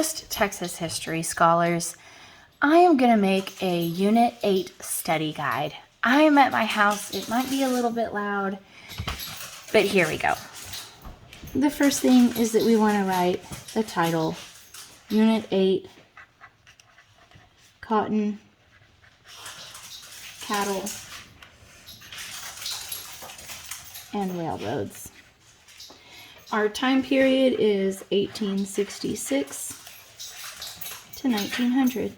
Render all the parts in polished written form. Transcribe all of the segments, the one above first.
just Texas history scholars, I am going to make a Unit 8 study guide. I am at my house. It might be a little bit loud, but here we go. The first thing is that we want to write the title, Unit 8, Cotton, Cattle, and Railroads. Our time period is 1866 to 1900.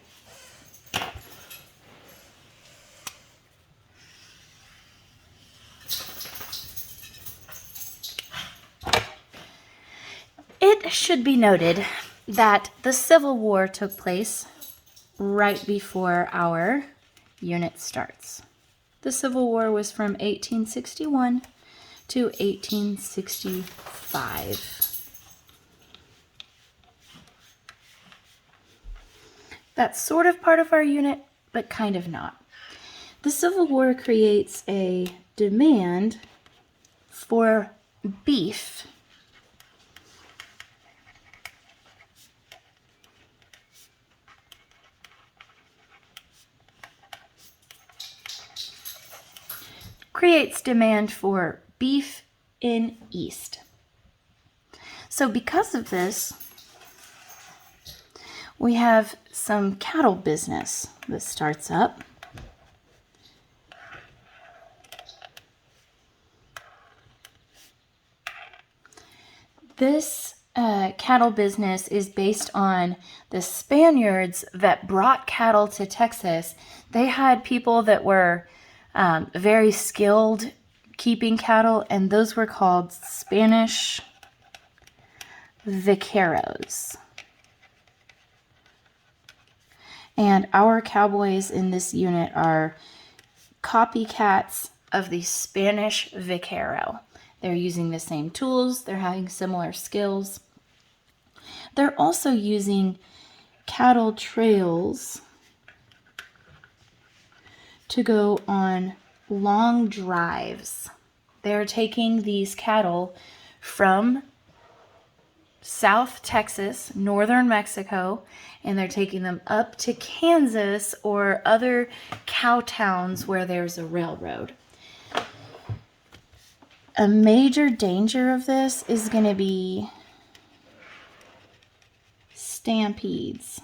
It should be noted that the Civil War took place right before our unit starts. The Civil War was from 1861 to 1865. That's sort of part of our unit, but kind of not. The Civil War creates a demand for beef. Creates demand for beef in East. So because of this, we have some cattle business that starts up. This cattle business is based on the Spaniards that brought cattle to Texas. They had people that were very skilled keeping cattle, and those were called Spanish vaqueros. And our cowboys in this unit are copycats of the Spanish vaquero. They're using the same tools, they're having similar skills. They're also using cattle trails to go on long drives. They're taking these cattle from South Texas, northern Mexico, and they're taking them up to Kansas or other cow towns where there's a railroad. A major danger of this is going to be stampedes.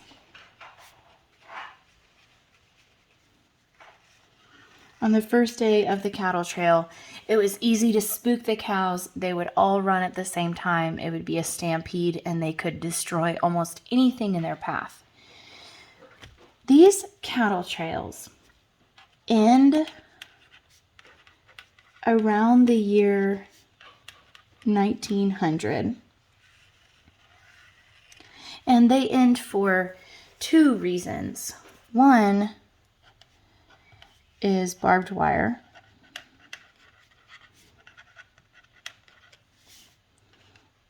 On the first day of the cattle trail, it was easy to spook the cows. They would all run at the same time. It would be a stampede, and they could destroy almost anything in their path. These cattle trails end around the year 1900. And they end for two reasons. One is barbed wire.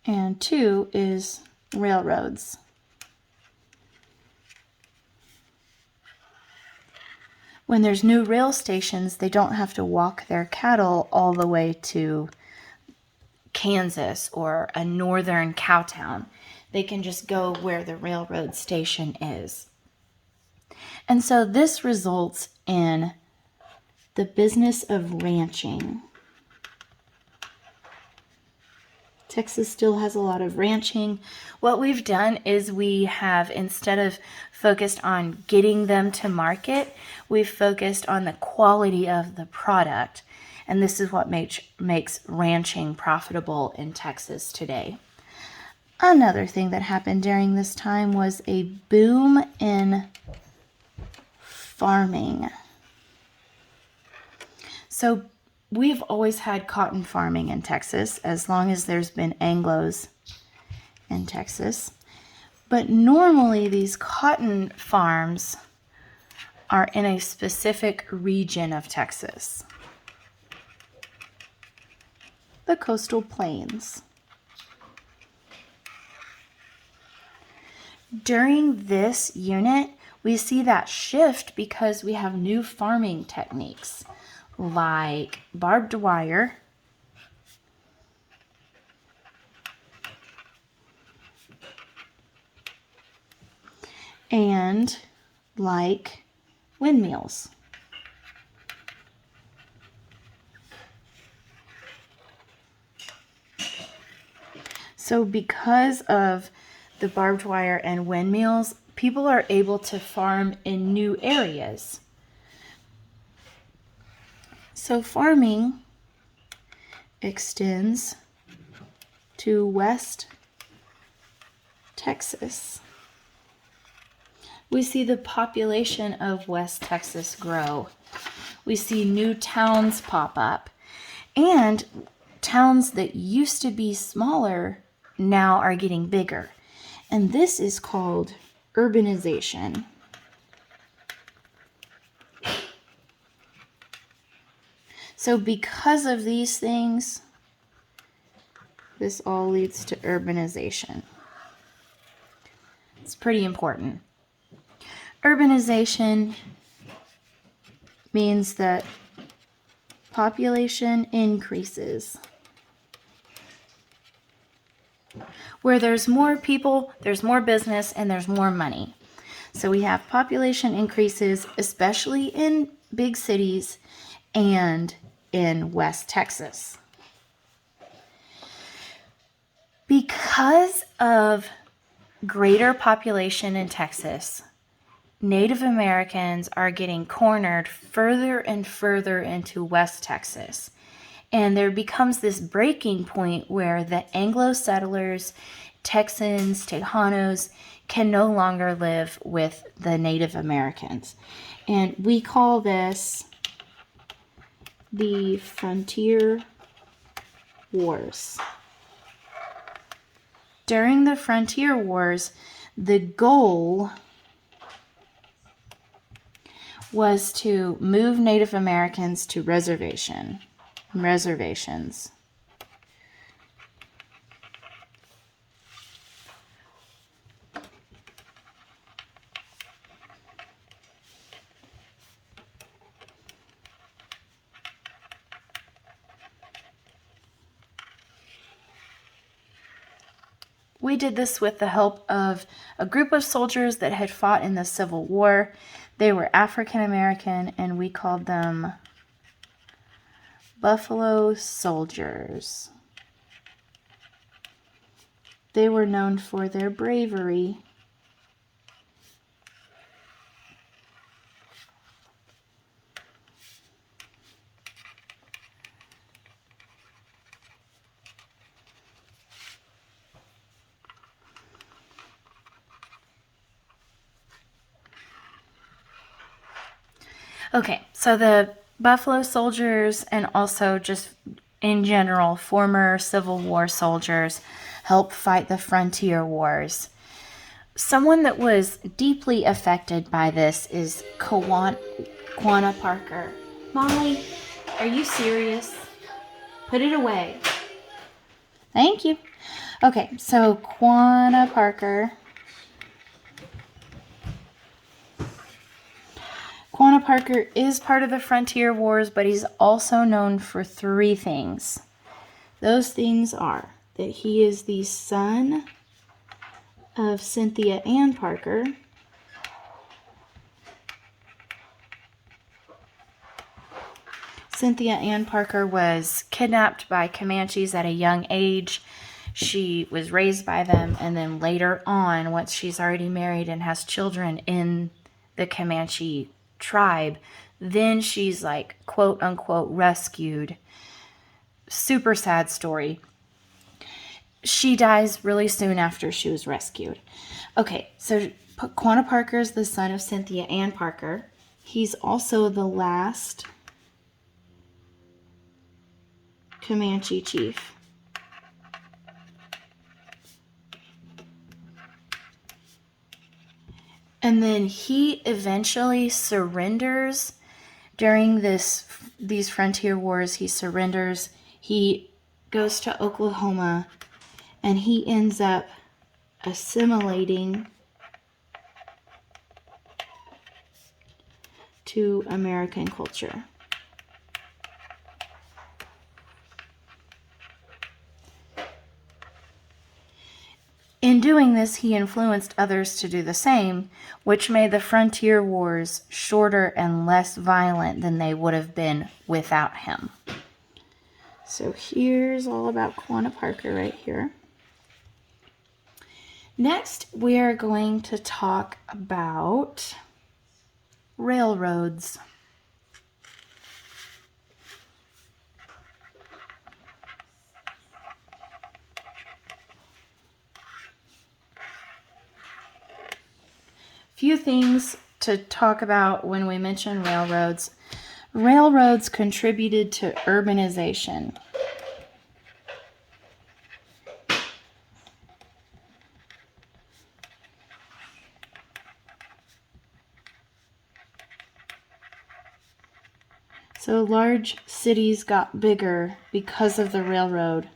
And two is railroads. When there's new rail stations, they don't have to walk their cattle all the way to Kansas or a northern cow town. They can just go where the railroad station is. And so this results in the business of ranching. Texas still has a lot of ranching. What we've done is we have, instead of focused on getting them to market, we've focused on the quality of the product. And this is what makes ranching profitable in Texas today. Another thing that happened during this time was a boom in farming. So we've always had cotton farming in Texas, as long as there's been Anglos in Texas. But normally these cotton farms are in a specific region of Texas. The coastal plains. During this unit, we see that shift because we have new farming techniques like barbed wire, and like windmills. So because of the barbed wire and windmills, people are able to farm in new areas. So farming extends to West Texas. We see the population of West Texas grow. We see new towns pop up, and towns that used to be smaller now are getting bigger. And this is called urbanization. So because of these things, this all leads to urbanization. It's pretty important. Urbanization means that population increases. Where there's more people, there's more business, and there's more money. So we have population increases, especially in big cities and in West Texas. Because of greater population in Texas, Native Americans are getting cornered further and further into West Texas. And there becomes this breaking point where the Anglo settlers, Texans, Tejanos, can no longer live with the Native Americans. And we call this the Frontier Wars. During the Frontier Wars, the goal was to move Native Americans to reservations. We did this with the help of a group of soldiers that had fought in the Civil War. They were African American, and we called them Buffalo Soldiers. They were known for their bravery. Okay, so the Buffalo Soldiers and also just in general former Civil War soldiers helped fight the Frontier Wars. Someone that was deeply affected by this is Quanah Parker. Molly, are you serious? Put it away. Thank you. Okay, so Quanah Parker. Quanah Parker is part of the Frontier Wars, but he's also known for 3 things. Those things are that he is the son of Cynthia Ann Parker, Cynthia Ann Parker was kidnapped by Comanches at a young age. She was raised by them, and then later on, once she's already married and has children in the Comanche tribe, then she's like, quote unquote, rescued. Super sad story. She dies really soon after she was rescued. Okay, so Quanah Parker is the son of Cynthia Ann Parker. He's also the last Comanche chief. And then he eventually surrenders during these frontier wars. He surrenders. He goes to Oklahoma, and he ends up assimilating to American culture. In doing this, he influenced others to do the same, which made the frontier wars shorter and less violent than they would have been without him. So here's all about Quanah Parker right here. Next, we are going to talk about railroads. Few things to talk about when we mention railroads. Railroads contributed to urbanization. So large cities got bigger because of the railroad.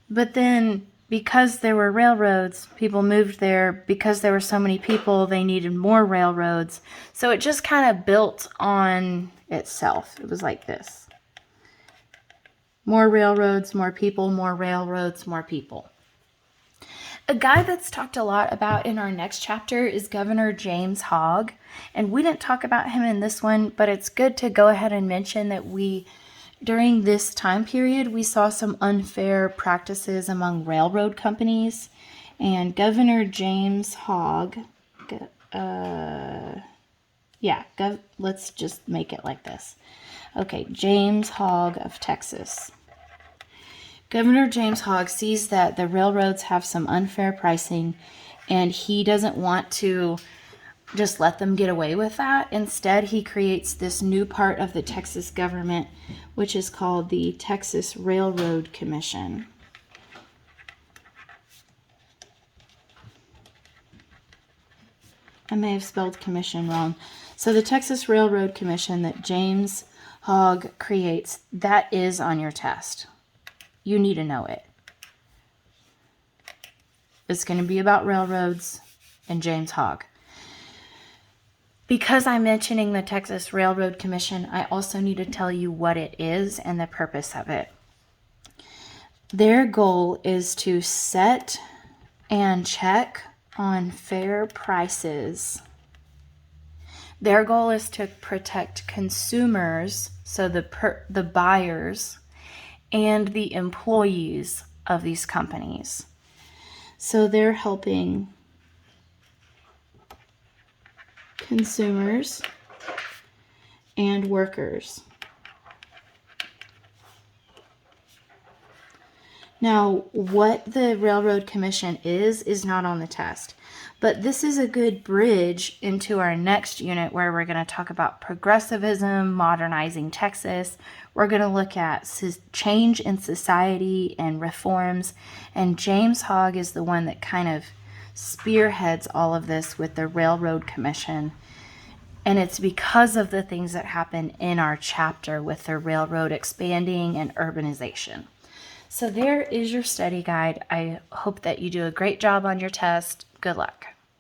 But then, because there were railroads, people moved there. Because there were so many people, they needed more railroads. So it just kind of built on itself. It was like this. More railroads, more people, more railroads, more people. A guy that's talked a lot about in our next chapter is Governor James Hogg. And we didn't talk about him in this one, but it's good to go ahead and mention that during this time period, we saw some unfair practices among railroad companies. And Governor James Hogg, let's just make it like this. Okay, James Hogg of Texas. Governor James Hogg sees that the railroads have some unfair pricing, and he doesn't want to just let them get away with that. Instead, he creates this new part of the Texas government, which is called the Texas Railroad Commission. I may have spelled commission wrong. So the Texas Railroad Commission that James Hogg creates, that is on your test. You need to know it. It's going to be about railroads and James Hogg. Because I'm mentioning the Texas Railroad Commission, I also need to tell you what it is and the purpose of it. Their goal is to set and check on fair prices. Their goal is to protect consumers, so the buyers, and the employees of these companies. So they're helping consumers and workers. Now, what the Railroad Commission is not on the test, but this is a good bridge into our next unit where we're going to talk about progressivism, modernizing Texas. We're going to look at change in society and reforms, and James Hogg is the one that kind of spearheads all of this with the Railroad Commission. And it's because of the things that happen in our chapter with the railroad expanding and urbanization. So there is your study guide. I hope that you do a great job on your test. Good luck.